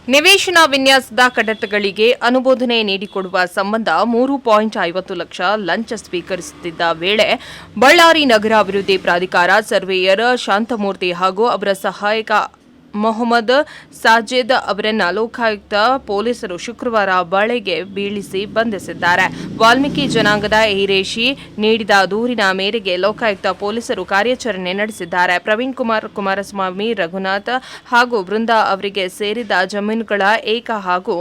ನಿವೇಶನ ವಿನ್ಯಾಸದ ಕಡತಗಳಿಗೆ ಅನುಮೋದನೆ ನೀಡಿಕೊಡುವ ಸಂಬಂಧ 3.50 ಲಕ್ಷ ಲಂಚ ಸ್ವೀಕರಿಸುತ್ತಿದ್ದ ವೇಳೆ ಬಳ್ಳಾರಿ ನಗರ ಅಭಿವೃದ್ಧಿ ಪ್ರಾಧಿಕಾರ ಸರ್ವೇಯರ್ ಶಾಂತಮೂರ್ತಿ ಹಾಗೂ ಅವರ ಸಹಾಯಕ ಮೊಹಮ್ಮದ್ ಸಾಜಿದ್ ಅವರನ್ನ ಲೋಕಾಯುಕ್ತ ಪೊಲೀಸರು ಶುಕ್ರವಾರ ಬಳೆಗೆ ಬೀಳಿಸಿ ಬಂಧಿಸಿದ್ದಾರೆ. ವಾಲ್ಮೀಕಿ ಜನಾಂಗದ ಹಿರೇಶಿ ನೀಡಿದ ದೂರಿನ ಮೇರೆಗೆ ಲೋಕಾಯುಕ್ತ ಪೊಲೀಸರು ಕಾರ್ಯಾಚರಣೆ ನಡೆಸಿದ್ದಾರೆ. ಪ್ರವೀಣ್ ಕುಮಾರ್, ಕುಮಾರಸ್ವಾಮಿ, ರಘುನಾಥ್ ಹಾಗೂ ಬೃಂದಾ ಅವರಿಗೆ ಸೇರಿದ ಜಮೀನುಗಳ ಏಕ ಹಾಗೂ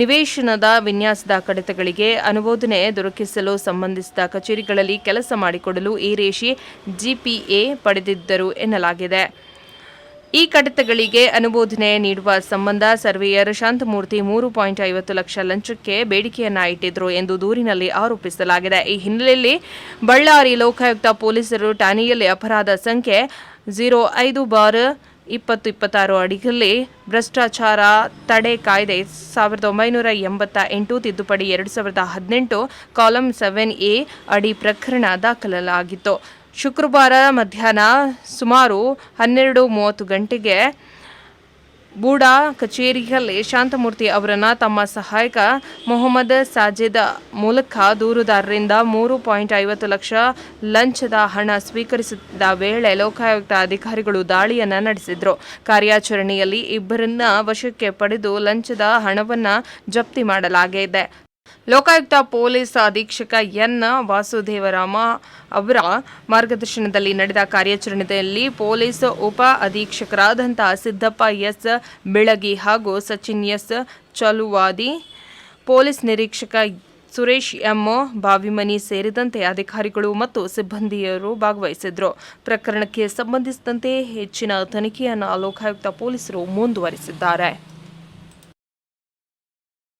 ನಿವೇಶನದ ವಿನ್ಯಾಸದ ಕಡತಗಳಿಗೆ ಅನುಮೋದನೆ ದೊರಕಿಸಲು ಸಂಬಂಧಿಸಿದ ಕಚೇರಿಗಳಲ್ಲಿ ಕೆಲಸ ಮಾಡಿಕೊಡಲು ಹಿರೇಶಿ ಜಿಪಿಎ ಪಡೆದಿದ್ದರು ಎನ್ನಲಾಗಿದೆ. ಈ ಕಡತಗಳಿಗೆ ಅನುಮೋದನೆ ನೀಡುವ ಸಂಬಂಧ ಸರ್ವೇಯರ್ ಶಾಂತಮೂರ್ತಿ 3.50 ಲಕ್ಷ ಲಂಚಕ್ಕೆ ಬೇಡಿಕೆಯನ್ನ ಇಟ್ಟಿದ್ರು ಎಂದು ದೂರಿನಲ್ಲಿ ಆರೋಪಿಸಲಾಗಿದೆ. ಈ ಹಿನ್ನೆಲೆಯಲ್ಲಿ ಬಳ್ಳಾರಿ ಲೋಕಾಯುಕ್ತ ಪೊಲೀಸರು ಠಾಣೆಯಲ್ಲಿ ಅಪರಾಧ ಸಂಖ್ಯೆ 05/2026 ಅಡಿಯಲ್ಲಿ ಭ್ರಷ್ಟಾಚಾರ ತಡೆ ಕಾಯ್ದೆ 1988 ತಿದ್ದುಪಡಿ 2018 ಕಾಲಂ 7A ಅಡಿ ಪ್ರಕರಣ ದಾಖಲಾಗಿತ್ತು. ಶುಕ್ರವಾರ ಮಧ್ಯಾಹ್ನ ಸುಮಾರು 12:30 ಗಂಟೆಗೆ ಬೂಡಾ ಕಚೇರಿಯಲ್ಲಿ ಶಾಂತಮೂರ್ತಿ ಅವರನ್ನು ತಮ್ಮ ಸಹಾಯಕ ಮೊಹಮ್ಮದ್ ಸಾಜಿದ್ ಮೂಲಕ ದೂರುದಾರರಿಂದ 3.50 ಲಕ್ಷ ಲಂಚದ ಹಣ ಸ್ವೀಕರಿಸುತ್ತಿದ್ದ ವೇಳೆ ಲೋಕಾಯುಕ್ತ ಅಧಿಕಾರಿಗಳು ದಾಳಿಯನ್ನು ನಡೆಸಿದರು. ಕಾರ್ಯಾಚರಣೆಯಲ್ಲಿ ಇಬ್ಬರನ್ನ ವಶಕ್ಕೆ ಪಡೆದು ಲಂಚದ ಹಣವನ್ನು ಜಪ್ತಿ ಮಾಡಲಾಗಿದೆ. ಲೋಕಾಯುಕ್ತ ಪೊಲೀಸ್ ಅಧೀಕ್ಷಕ ಎನ್ ವಾಸುದೇವರಾಮ ಅವರ ಮಾರ್ಗದರ್ಶನದಲ್ಲಿ ನಡೆದ ಕಾರ್ಯಾಚರಣೆಯಲ್ಲಿ ಪೊಲೀಸ್ ಉಪ ಅಧೀಕ್ಷಕರಾದಂತಹ ಸಿದ್ದಪ್ಪ ಎಸ್ ಬೆಳಗಿ ಹಾಗೂ ಸಚಿನ್ ಎಸ್ ಚಲುವಾದಿ, ಪೊಲೀಸ್ ನಿರೀಕ್ಷಕ ಸುರೇಶ್ ಎಂ ಬಾವಿಮನಿ ಸೇರಿದಂತೆ ಅಧಿಕಾರಿಗಳು ಮತ್ತು ಸಿಬ್ಬಂದಿಯರು ಭಾಗವಹಿಸಿದ್ರು. ಪ್ರಕರಣಕ್ಕೆ ಸಂಬಂಧಿಸಿದಂತೆ ಹೆಚ್ಚಿನ ತನಿಖೆಯನ್ನು ಲೋಕಾಯುಕ್ತ ಪೊಲೀಸರು ಮುಂದುವರಿಸಿದ್ದಾರೆ.